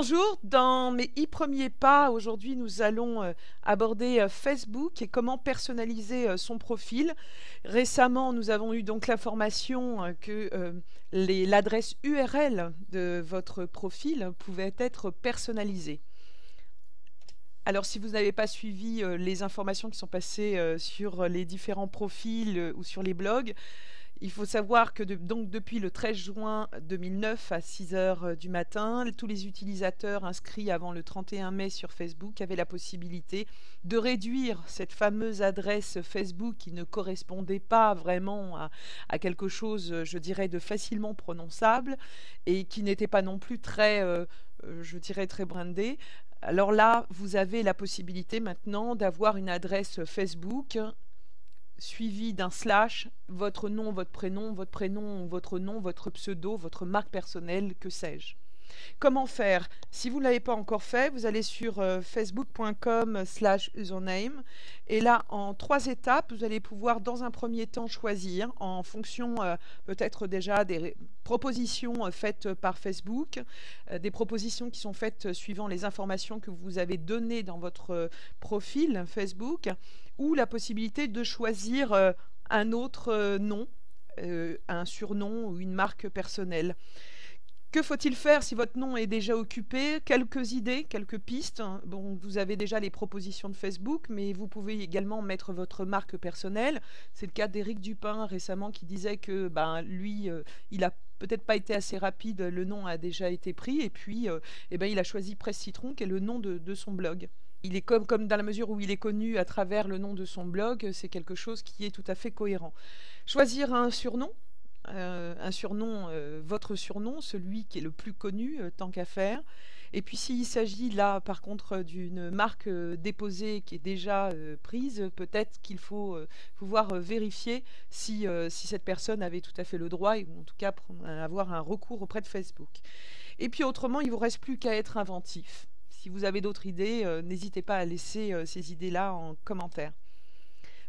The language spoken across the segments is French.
Bonjour, dans mes premiers pas, aujourd'hui nous allons aborder Facebook et comment personnaliser son profil. Récemment, nous avons eu donc l'information que l'adresse URL de votre profil pouvait être personnalisée. Alors si vous n'avez pas suivi les informations qui sont passées sur les différents profils ou sur les blogs, il faut savoir que donc depuis le 13 juin 2009 à 6 heures du matin, tous les utilisateurs inscrits avant le 31 mai sur Facebook avaient la possibilité de réduire cette fameuse adresse Facebook qui ne correspondait pas vraiment à quelque chose, je dirais, de facilement prononçable et qui n'était pas non plus très, je dirais, très brandé. Alors là, vous avez la possibilité maintenant d'avoir une adresse Facebook suivi d'un slash, votre nom, votre nom, votre pseudo, votre marque personnelle, que sais-je. Comment faire? Si vous ne l'avez pas encore fait, vous allez sur facebook.com/username et là, en 3 étapes, vous allez pouvoir dans un premier temps choisir en fonction peut-être déjà des propositions faites par Facebook, des propositions qui sont faites suivant les informations que vous avez données dans votre profil Facebook, ou la possibilité de choisir un autre nom, un surnom ou une marque personnelle. Que faut-il faire si votre nom est déjà occupé? Quelques idées, quelques pistes. Bon, vous avez déjà les propositions de Facebook, mais vous pouvez également mettre votre marque personnelle. C'est le cas d'Éric Dupin récemment qui disait que lui, il a peut-être pas été assez rapide, le nom a déjà été pris, et puis il a choisi Presse Citron, qui est le nom de son blog. Il est comme dans la mesure où il est connu à travers le nom de son blog, c'est quelque chose qui est tout à fait cohérent. Choisir un surnom. Votre surnom, celui qui est le plus connu, tant qu'à faire. Et puis s'il s'agit là par contre d'une marque déposée qui est déjà prise, peut-être qu'il faut pouvoir vérifier si cette personne avait tout à fait le droit, ou en tout cas avoir un recours auprès de Facebook. Et puis autrement, il ne vous reste plus qu'à être inventif. Si vous avez d'autres idées, n'hésitez pas à laisser ces idées-là en commentaire.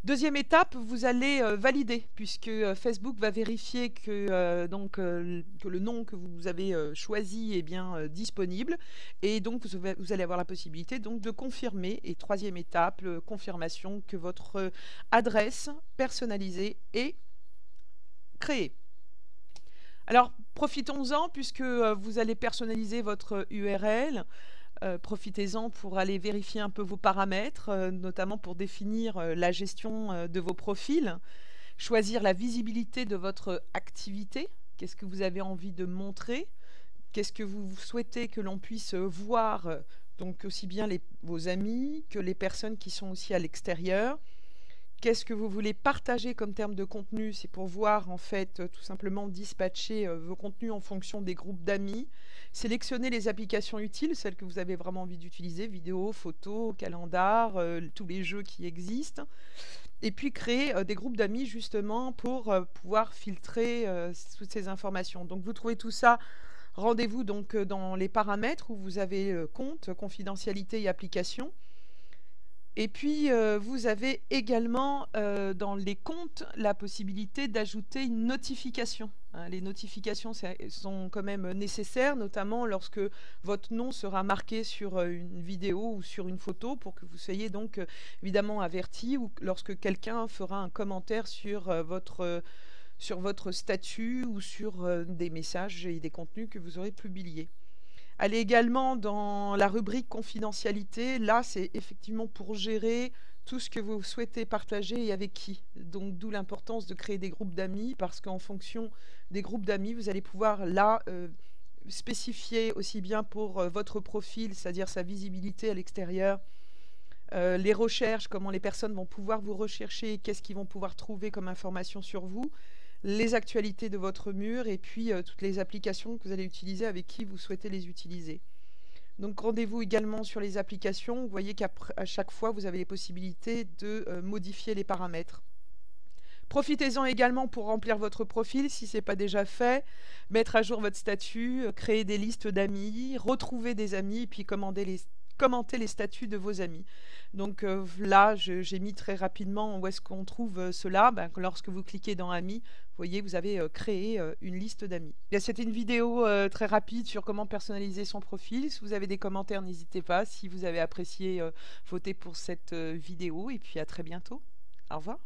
Deuxième étape, vous allez valider, puisque Facebook va vérifier que le nom que vous avez choisi est bien disponible, et donc vous allez avoir la possibilité donc de confirmer. Et troisième étape, confirmation que votre adresse personnalisée est créée. Alors profitons-en, puisque vous allez personnaliser votre URL. Profitez-en pour aller vérifier un peu vos paramètres, notamment pour définir la gestion de vos profils, choisir la visibilité de votre activité, qu'est-ce que vous avez envie de montrer, qu'est-ce que vous souhaitez que l'on puisse voir, donc aussi bien vos amis que les personnes qui sont aussi à l'extérieur. Qu'est-ce que vous voulez partager comme terme de contenu? C'est pour voir en fait tout simplement dispatcher vos contenus en fonction des groupes d'amis. Sélectionnez les applications utiles, celles que vous avez vraiment envie d'utiliser, vidéo, photos, calendar, tous les jeux qui existent. Et puis créer des groupes d'amis justement pour pouvoir filtrer toutes ces informations. Donc vous trouvez tout ça. Rendez-vous donc dans les paramètres où vous avez compte, confidentialité et application. Et puis, vous avez également dans les comptes la possibilité d'ajouter une notification. Les notifications sont quand même nécessaires, notamment lorsque votre nom sera marqué sur une vidéo ou sur une photo, pour que vous soyez donc évidemment averti, ou lorsque quelqu'un fera un commentaire sur votre statut ou sur des messages et des contenus que vous aurez publiés. Allez également dans la rubrique confidentialité. Là, c'est effectivement pour gérer tout ce que vous souhaitez partager et avec qui. Donc, d'où l'importance de créer des groupes d'amis, parce qu'en fonction des groupes d'amis, vous allez pouvoir là spécifier aussi bien pour votre profil, c'est-à-dire sa visibilité à l'extérieur, les recherches, comment les personnes vont pouvoir vous rechercher, qu'est-ce qu'ils vont pouvoir trouver comme information sur vous, les actualités de votre mur, et puis toutes les applications que vous allez utiliser, avec qui vous souhaitez les utiliser. Donc rendez-vous également sur les applications. Vous voyez qu'à chaque fois, vous avez les possibilités de modifier les paramètres. Profitez-en également pour remplir votre profil si ce n'est pas déjà fait, mettre à jour votre statut, créer des listes d'amis, retrouver des amis, et puis commenter les statuts de vos amis. Donc là, j'ai mis très rapidement où est-ce qu'on trouve cela. Ben, lorsque vous cliquez dans Amis, vous voyez, vous avez créé une liste d'amis. C'était une vidéo très rapide sur comment personnaliser son profil. Si vous avez des commentaires, n'hésitez pas. Si vous avez apprécié, votez pour cette vidéo. Et puis à très bientôt. Au revoir.